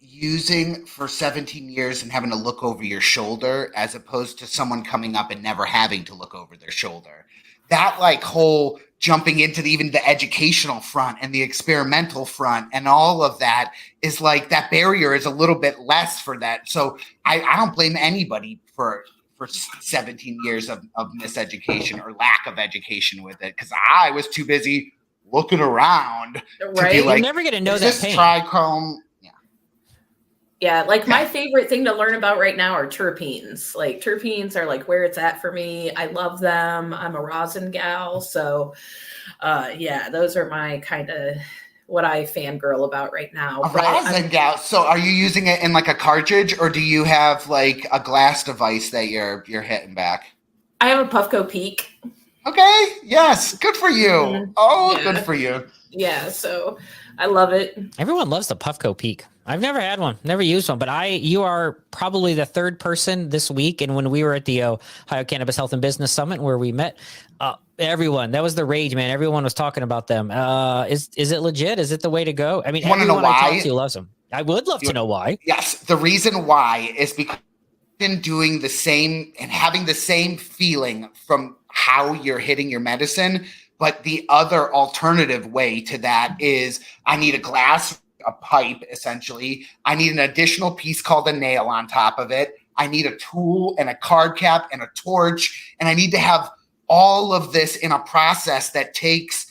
Speaker 2: using for 17 years and having to look over your shoulder as opposed to someone coming up and never having to look over their shoulder? That whole jumping into even the educational front and the experimental front and all of that is that barrier is a little bit less for that. So I don't blame anybody for 17 years of miseducation or lack of education with it, because I was too busy looking around to be
Speaker 1: You're never going to know that pain.
Speaker 2: Trichome.
Speaker 3: Yeah, my favorite thing to learn about right now are terpenes. Terpenes are where it's at for me. I love them. I'm a rosin gal. So, those are my kind of what I fangirl about right now.
Speaker 2: Rosin gal. So are you using it in a cartridge, or do you have a glass device that you're hitting back?
Speaker 3: I have a Puffco Peak.
Speaker 2: Okay. Yes. Good for you. Mm-hmm. Oh, yeah. Good for you.
Speaker 3: Yeah, so I love it.
Speaker 1: Everyone loves the Puffco Peak. I've never had one, never used one, but you are probably the third person this week. And when we were at the Ohio Cannabis Health and Business Summit where we met, everyone, that was the rage, man. Everyone was talking about them. Is it legit? Is it the way to go? I mean, everyone I talk to loves them. I would love to know why.
Speaker 2: Yes. The reason why is because been doing the same and having the same feeling from how you're hitting your medicine. But the other alternative way to that is I need a pipe, essentially. I need an additional piece called a nail on top of it. I need a tool and a card cap and a torch. And I need to have all of this in a process that takes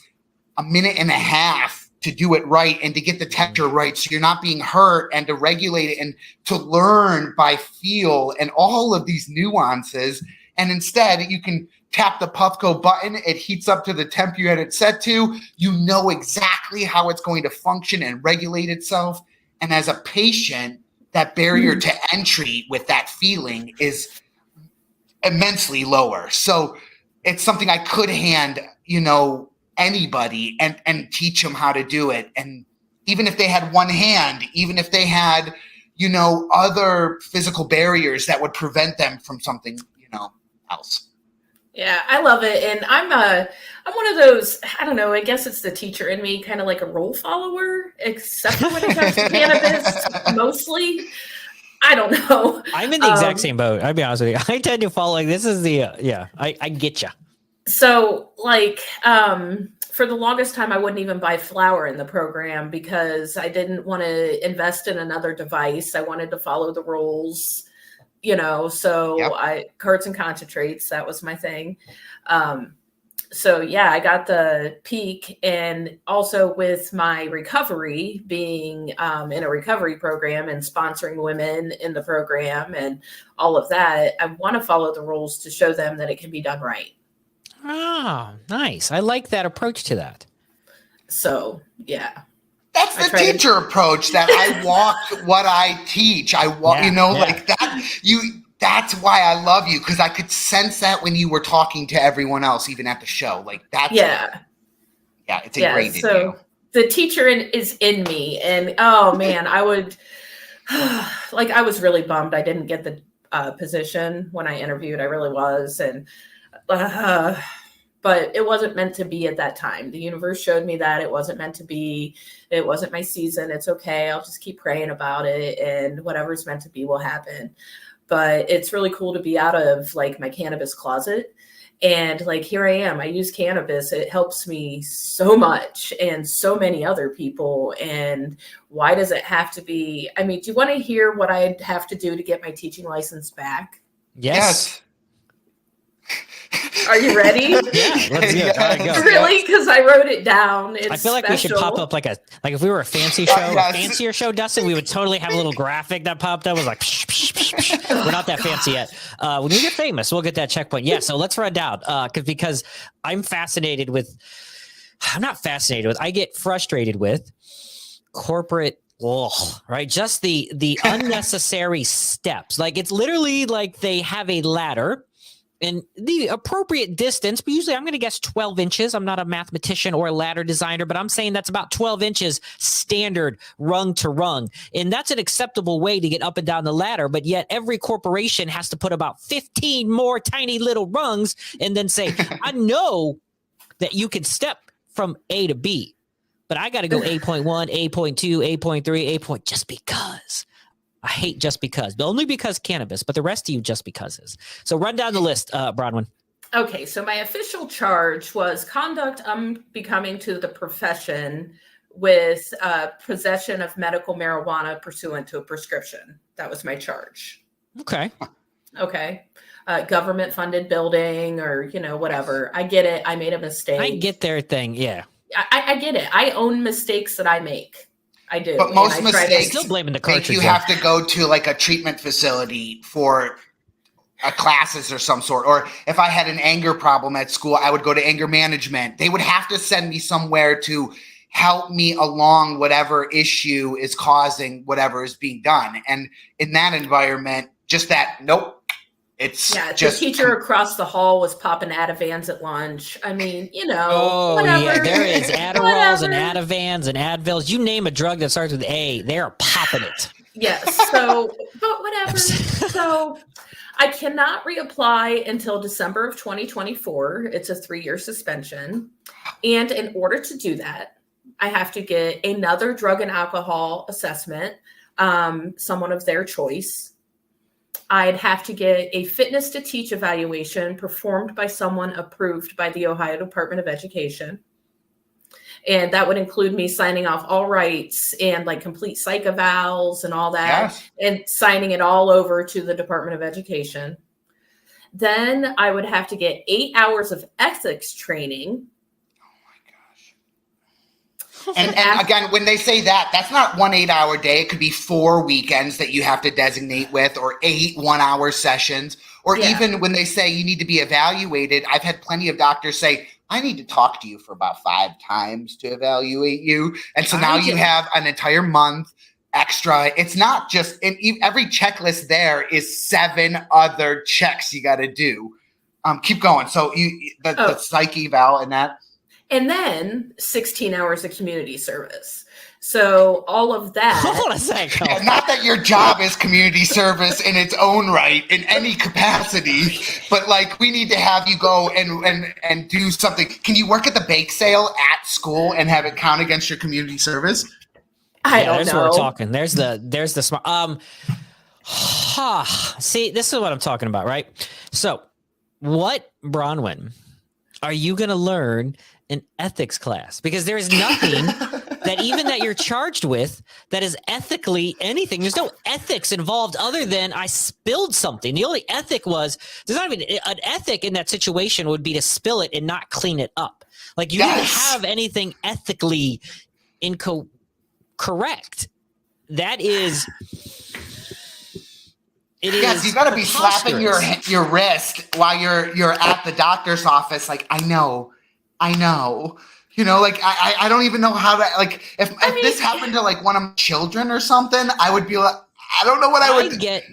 Speaker 2: a minute and a half to do it right and to get the texture right so you're not being hurt, and to regulate it and to learn by feel and all of these nuances. And instead, you can tap the Puffco button. It heats up to the temp you had it set to. You know exactly how it's going to function and regulate itself. And as a patient, that barrier to entry with that feeling is immensely lower. So it's something I could hand, anybody and teach them how to do it. And even if they had one hand, even if they had, other physical barriers that would prevent them from something, else.
Speaker 3: Yeah, I love it. And I'm one of those, I don't know, I guess it's the teacher in me, kind of like a rule follower, except for when it comes to cannabis, mostly. I don't know.
Speaker 1: I'm in the exact same boat. I'll be honest with you. I tend to follow, this is the, I get you.
Speaker 3: So for the longest time, I wouldn't even buy flour in the program because I didn't want to invest in another device. I wanted to follow the rules, carts and concentrates, that was my thing. I got the peak, and also with my recovery being in a recovery program and sponsoring women in the program and all of that, I want to follow the rules to show them that it can be done right.
Speaker 1: Oh, nice. I like that approach to that.
Speaker 3: So, yeah.
Speaker 2: That's the teacher approach, that I walk what I teach. I walk, like that. That's why I love you, because I could sense that when you were talking to everyone else, even at the show. Like that's it's ingrained in you.
Speaker 3: The teacher is in me, and oh man, I would I was really bummed I didn't get the position when I interviewed. I really was, and but it wasn't meant to be at that time. The universe showed me that it wasn't meant to be. It wasn't my season. It's okay. I'll just keep praying about it, and whatever's meant to be will happen. But it's really cool to be out of my cannabis closet. And here I am. I use cannabis. It helps me so much and so many other people. And why does it have to be? I mean, do you want to hear what I'd have to do to get my teaching license back?
Speaker 1: Yes.
Speaker 3: Are you ready?
Speaker 1: Yeah, let's go.
Speaker 3: Really? Because I wrote it down. It's
Speaker 1: I feel like
Speaker 3: special.
Speaker 1: we should pop up if we were a fancy show, a fancier show, Dustin, we would totally have a little graphic that popped up. It was like, psh, psh, psh, psh. We're not that fancy yet. When we get famous, we'll get that checkpoint. Yeah, so let's run down because I'm fascinated with, I get frustrated with corporate right? Just the unnecessary steps. It's literally they have a ladder and the appropriate distance, but usually I'm going to guess 12 inches. I'm not a mathematician or a ladder designer, but I'm saying that's about 12 inches standard rung to rung. And that's an acceptable way to get up and down the ladder. But yet every corporation has to put about 15 more tiny little rungs and then say, I know that you can step from A to B, but I got to go 8.1, 8.2, 8.3, just because. I hate just because, but only because cannabis, but the rest of you just becauses. So run down the list, Bronwen.
Speaker 3: Okay, so my official charge was conduct unbecoming to the profession with possession of medical marijuana pursuant to a prescription. That was my charge.
Speaker 1: Okay.
Speaker 3: Government funded building or, whatever. I get it. I made a mistake.
Speaker 1: I get their thing. Yeah.
Speaker 3: I get it. I own mistakes that I make. I do.
Speaker 2: But most mistakes
Speaker 1: still blaming the cartridge.
Speaker 2: You have to go to a treatment facility for classes or some sort. Or if I had an anger problem at school, I would go to anger management. They would have to send me somewhere to help me along whatever issue is causing whatever is being done. And in that environment, just that, nope, It's
Speaker 3: Yeah,
Speaker 2: just
Speaker 3: the teacher across the hall was popping Ativans at lunch. I mean,
Speaker 1: Oh,
Speaker 3: whatever.
Speaker 1: yeah, there is Adderalls and
Speaker 3: Whatever.
Speaker 1: Ativans and Advils. You name a drug that starts with A, they're popping it.
Speaker 3: Yes. So, but whatever. So I cannot reapply until December of 2024. It's a 3-year suspension. And in order to do that, I have to get another drug and alcohol assessment, someone of their choice. I'd have to get a fitness to teach evaluation performed by someone approved by the Ohio Department of Education. And that would include me signing off all rights and like complete psych evals and all that, and signing it all over to the Department of Education. Then I would have to get 8 hours of ethics training.
Speaker 2: And again, when they say that, that's not 1 8-hour day. It could be 4 weekends that you have to designate with, or 8 1-hour sessions, or even when they say you need to be evaluated. I've had plenty of doctors say, I need to talk to you for about 5 times to evaluate you. And so now you have an entire month extra. It's not just, and every checklist there is 7 other checks you got to do. Keep going. So the psych eval and that.
Speaker 3: And then 16 hours of community service. So all of that.
Speaker 1: Hold on a second.
Speaker 2: Yeah, not that your job is community service in its own right in any capacity, but like we need to have you go and do something. Can you work at the bake sale at school and have it count against your community service?
Speaker 3: I don't know.
Speaker 1: There's where we're talking. There's the smart. See, this is what I'm talking about, right? So, what, Bronwen, are you going to learn in ethics class? Because there is nothing that you're charged with that is ethically anything. There's no ethics involved other than I spilled something. The only ethic was, there's not even an ethic in that situation would be to spill it and not clean it up. Like you didn't have anything ethically correct. That is, it is.
Speaker 2: You got to be slapping your wrist while you're at the doctor's office. Like, I know. Like I don't even know how to, like, if this happened to like one of my children or something, I would be like, I don't know what I would
Speaker 1: get.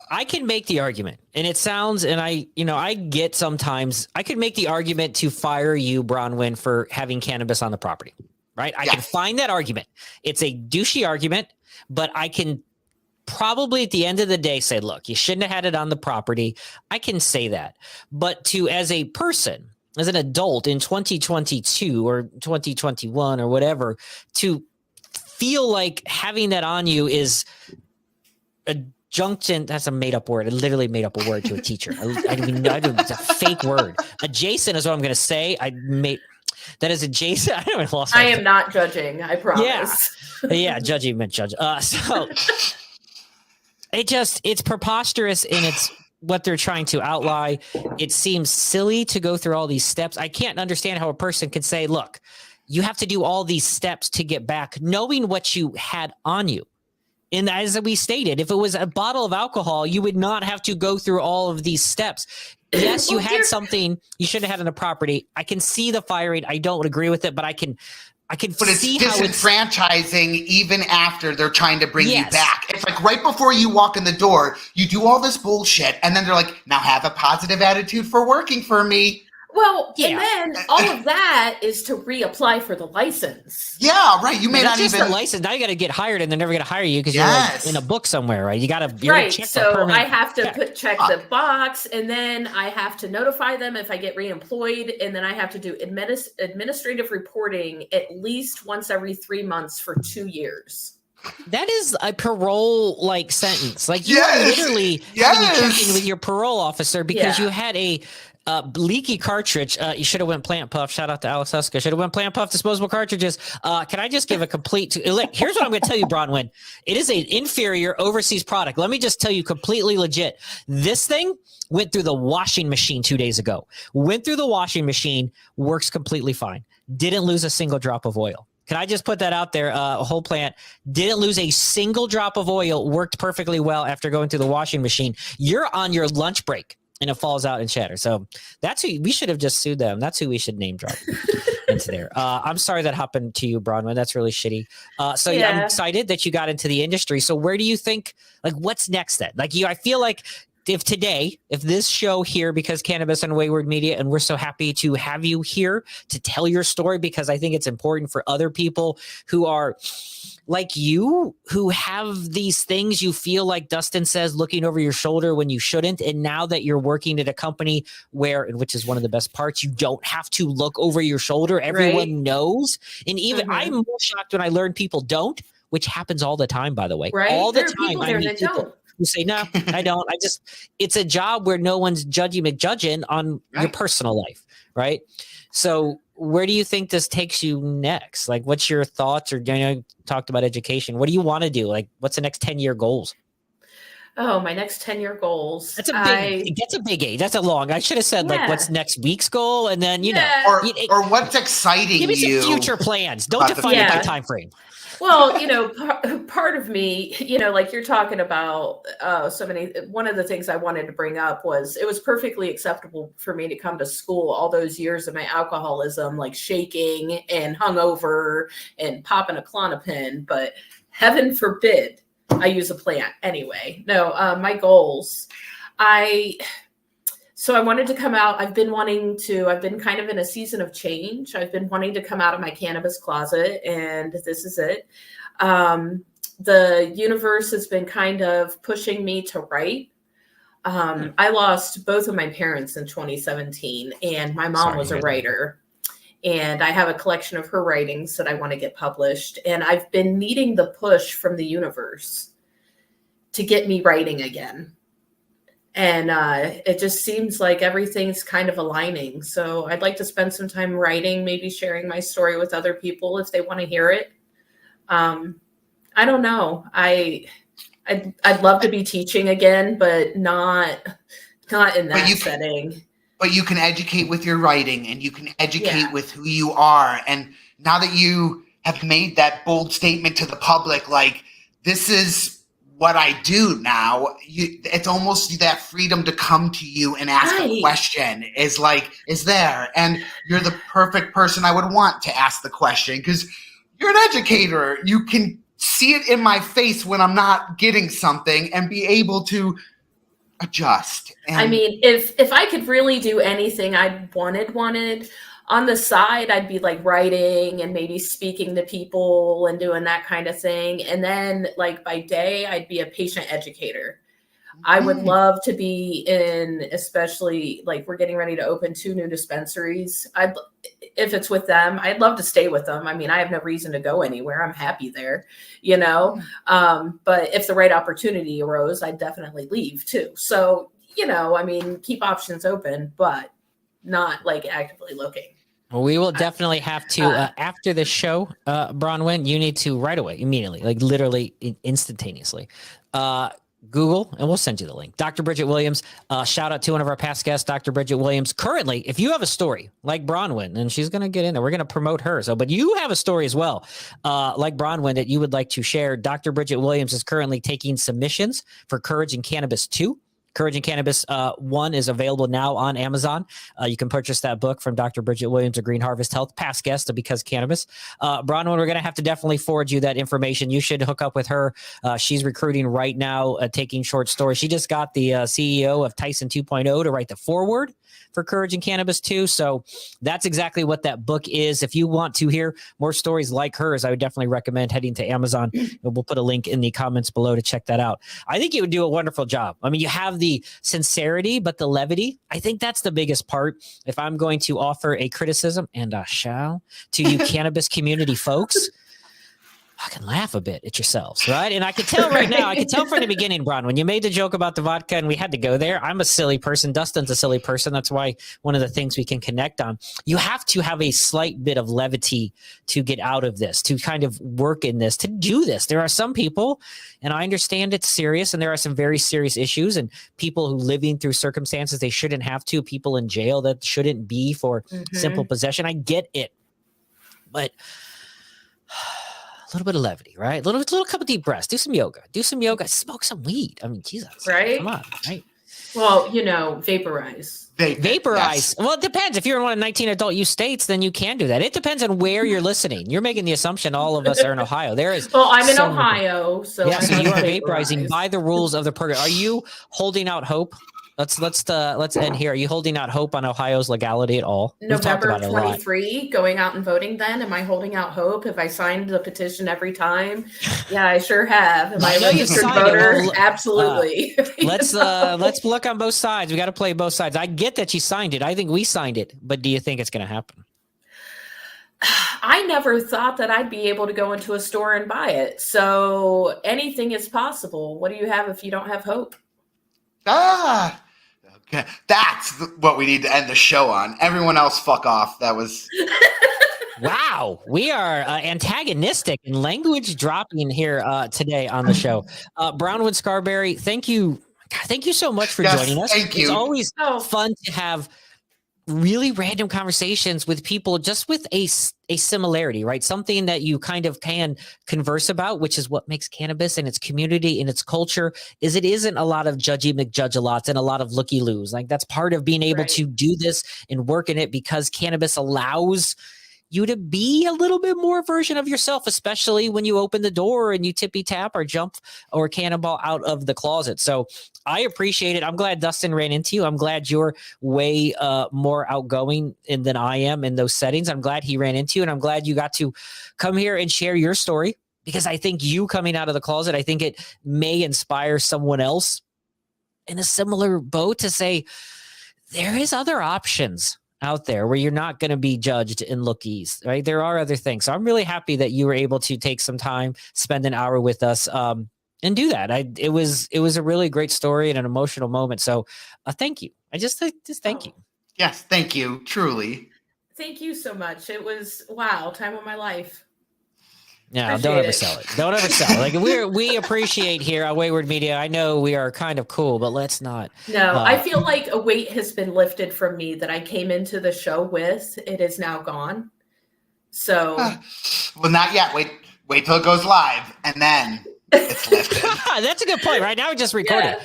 Speaker 1: I can make the argument, and it sounds, and I get sometimes I could make the argument to fire you, Bronwen, for having cannabis on the property, right? I can find that argument. It's a douchey argument, but I can probably at the end of the day say, look, you shouldn't have had it on the property. I can say that, but as a person, as an adult in 2022 or 2021 or whatever, to feel like having that on you is a junction. That's a made up word. I literally made up a word to a teacher. It's a fake word. Adjacent is what I'm going to say. That is adjacent. I
Speaker 3: am not judging. I promise.
Speaker 1: Yeah. Judging meant judge. So it's preposterous in its what they're trying to outline. It seems silly to go through all these steps. I can't understand how a person could say, look, you have to do all these steps to get back, knowing what you had on you. And as we stated, if it was a bottle of alcohol, you would not have to go through all of these steps. Yes, you had something you should have had on the property. I can see the firing. I don't agree with it, but I can see how it's
Speaker 2: disenfranchising even after they're trying to bring you back. It's like right before you walk in the door, you do all this bullshit, and then they're like, now have a positive attitude for working for me.
Speaker 3: Well, and then all of that is to reapply for the license.
Speaker 2: Yeah, right. You may not even
Speaker 1: the license. Now you got to get hired, and they're never going to hire you because you're like in a book somewhere, right? You got to
Speaker 3: right. So I have to check the box, and then I have to notify them if I get reemployed, and then I have to do administrative reporting at least once every 3 months for 2 years.
Speaker 1: That is a parole like sentence. Like you are literally having to check in with your parole officer because you had a leaky cartridge. You should have went Plant Puff. Shout out to Alex Huska. Should have went Plant Puff disposable cartridges. Can I just give a complete? Here's what I'm going to tell you, Bronwen. It is an inferior overseas product. Let me just tell you, completely legit. This thing went through the washing machine 2 days ago. Went through the washing machine. Works completely fine. Didn't lose a single drop of oil. Can I just put that out there? A whole plant didn't lose a single drop of oil. Worked perfectly well after going through the washing machine. You're on your lunch break. And it falls out and shatters. So that's who we should have just sued them. That's who we should name drop into there. I'm sorry that happened to you, Bronwen. That's really shitty. I'm excited that you got into the industry. So where do you think, like, what's next then? Like I feel like if this show here, because Cannabis and Wayward Media, and we're so happy to have you here to tell your story, because I think it's important for other people who are like you, who have these things you feel like Dustin says, looking over your shoulder when you shouldn't. And now that you're working at a company which is one of the best parts, you don't have to look over your shoulder. Everyone knows. And even I'm more shocked when I learn people don't, which happens all the time, by the way.
Speaker 3: Right.
Speaker 1: All the
Speaker 3: there
Speaker 1: time.
Speaker 3: People there that don't.
Speaker 1: You say, no, I don't. It's a job where no one's judging on your personal life. Right. So where do you think this takes you next? Like, what's your thoughts? Or, you talked about education. What do you want to do? Like, what's the next 10-year goals?
Speaker 3: Oh, my next 10-year goals.
Speaker 1: That's a big age. That's a long. I should have said like, what's next week's goal? And then,
Speaker 2: or what's exciting you.
Speaker 1: Give me some future plans. Don't define it by time frame.
Speaker 3: Well, part of me, like you're talking about one of the things I wanted to bring up was it was perfectly acceptable for me to come to school all those years of my alcoholism, like shaking and hungover and popping a Klonopin, but heaven forbid I use a plant anyway. No, my goals, So I wanted to come out. I've been kind of in a season of change. I've been wanting to come out of my cannabis closet, and this is it. The universe has been kind of pushing me to write. I lost both of my parents in 2017, and my mom was a writer. And I have a collection of her writings that I want to get published. And I've been needing the push from the universe to get me writing again. And it just seems like everything's kind of aligning. So I'd like to spend some time writing, maybe sharing my story with other people if they want to hear it. I don't know. I'd love to be teaching again, but not in that setting.
Speaker 2: But you can educate with your writing, and you can educate with who you are. And now that you have made that bold statement to the public, like, this is what I do now, it's almost that freedom to come to you and ask a question is there. And you're the perfect person I would want to ask the question, because you're an educator. You can see it in my face when I'm not getting something and be able to adjust. And
Speaker 3: I mean, if I could really do anything I wanted on the side, I'd be like writing and maybe speaking to people and doing that kind of thing. And then like by day, I'd be a patient educator. I would love to be in, especially like we're getting ready to open 2 new dispensaries. If it's with them, I'd love to stay with them. I mean, I have no reason to go anywhere. I'm happy there, but if the right opportunity arose, I'd definitely leave too. So, I mean, keep options open, but not like actively looking.
Speaker 1: Well, we will definitely have to, after the show, Bronwen, you need to right away, immediately, like literally instantaneously, Google, and we'll send you the link. Dr. Briget Williams, shout out to one of our past guests, Dr. Briget Williams. Currently, if you have a story like Bronwen, and she's going to get in there, we're going to promote her. but you have a story as well, like Bronwen, that you would like to share. Dr. Briget Williams is currently taking submissions for Courage in Cannabis 2. Courage in Cannabis 1 is available now on Amazon. You can purchase that book from Dr. Briget Williams of Green Harvest Health, past guest of Because Cannabis. Bronwen, we're going to have to definitely forward you that information. You should hook up with her. She's recruiting right now, taking short stories. She just got the CEO of Tyson 2.0 to write the foreword for Courage in Cannabis 2. So that's exactly what that book is. If you want to hear more stories like hers, I would definitely recommend heading to Amazon. We'll put a link in the comments below to check that out. I think you would do a wonderful job. I mean, you have the sincerity, but the levity. I think that's the biggest part. If I'm going to offer a criticism, and I shall, to you cannabis community folks, fucking laugh a bit at yourselves, right? And I could tell right now, I could tell from the beginning, Bron, when you made the joke about the vodka and we had to go there, I'm a silly person. Dustin's a silly person. That's why one of the things we can connect on. You have to have a slight bit of levity to get out of this, to kind of work in this, to do this. There are some people, and I understand it's serious, and there are some very serious issues, and people who living through circumstances they shouldn't have to, people in jail that shouldn't be for simple possession. I get it. But a little bit of levity, right? A little couple deep breaths. Do some yoga. Smoke some weed. I mean, Jesus.
Speaker 3: Right?
Speaker 1: Come on, right?
Speaker 3: Well, vaporize.
Speaker 1: Vaporize.
Speaker 2: Yes.
Speaker 1: Well, it depends. If you're in one of 19 adult use states, then you can do that. It depends on where you're listening. You're making the assumption all of us are in Ohio. There is.
Speaker 3: Well, I'm in Ohio, so
Speaker 1: yeah, so you are
Speaker 3: vaporize.
Speaker 1: vaporizing by the rules of the program. Are you holding out hope? Let's end here. Are you holding out hope on Ohio's legality at all?
Speaker 3: November 23, going out and voting then? Am I holding out hope? Have I signed the petition every time? Yeah, I sure have. Am I a registered voter? Well, absolutely.
Speaker 1: Let's look on both sides. We got to play both sides. I get that you signed it. I think we signed it, but do you think it's going to happen?
Speaker 3: I never thought that I'd be able to go into a store and buy it. So anything is possible. What do you have if you don't have hope?
Speaker 2: Okay. That's what we need to end the show on. Everyone else, fuck off. That was.
Speaker 1: Wow, we are antagonistic and language dropping here today on the show. Bronwen Scarberry, thank you so much for joining us.
Speaker 2: Thank you.
Speaker 1: It's always fun to have really random conversations with people just with a similarity, right? Something that you kind of can converse about, which is what makes cannabis and its community and its culture is it isn't a lot of judgy McJudge-a-lots and a lot of looky-loos. Like that's part of being able to do this and work in it because cannabis allows you to be a little bit more version of yourself, especially when you open the door and you tippy tap or jump or cannonball out of the closet. So I appreciate it. I'm glad Dustin ran into you. I'm glad you're way more outgoing than I am in those settings. I'm glad he ran into you, and I'm glad you got to come here and share your story because I think you coming out of the closet, I think it may inspire someone else in a similar boat to say there is other options out there where you're not going to be judged in lookies, right? There are other things. So I'm really happy that you were able to take some time, spend an hour with us, and do that. It was a really great story and an emotional moment. So thank you. I just thank you.
Speaker 2: Yes, thank you. Truly.
Speaker 3: Thank you so much. It was time of my life.
Speaker 1: Yeah, don't ever sell it. Don't ever sell it. Like we appreciate here on Wayward Media. I know we are kind of cool, but let's not.
Speaker 3: No, I feel like a weight has been lifted from me that I came into the show with. It is now gone. So,
Speaker 2: well, not yet. Wait till it goes live, and then it's lifted.
Speaker 1: That's a good point. Right now, we just recorded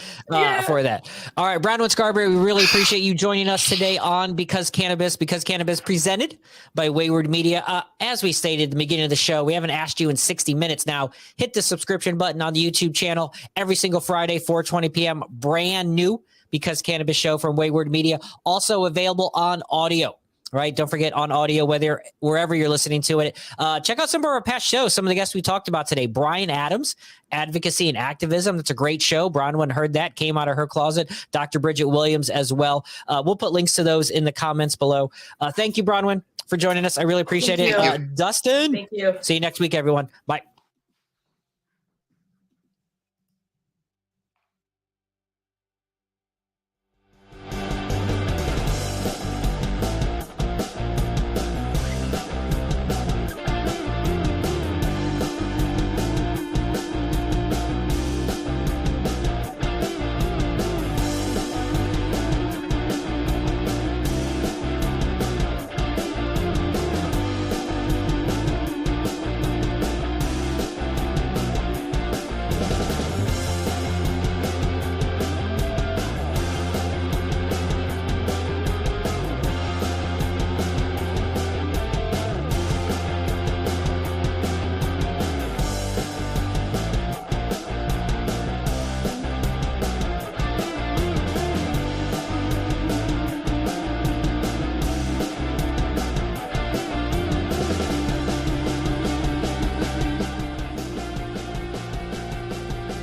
Speaker 1: for that. All right, Brownen Starberry, we really appreciate you joining us today on Because Cannabis presented by Wayward Media. As we stated at the beginning of the show, we haven't asked you in 60 minutes now. Hit the subscription button on the YouTube channel every single Friday, 4:20 p.m. Brand new Because Cannabis show from Wayward Media. Also available on audio. Right. Don't forget on audio, wherever you're listening to it. Check out some of our past shows. Some of the guests we talked about today. Brian Adams, Advocacy and Activism. That's a great show. Bronwen heard that, came out of her closet. Dr. Briget Williams as well. We'll put links to those in the comments below. Thank you, Bronwen, for joining us. I really appreciate it. Dustin.
Speaker 3: Thank you.
Speaker 1: See you next week, everyone. Bye.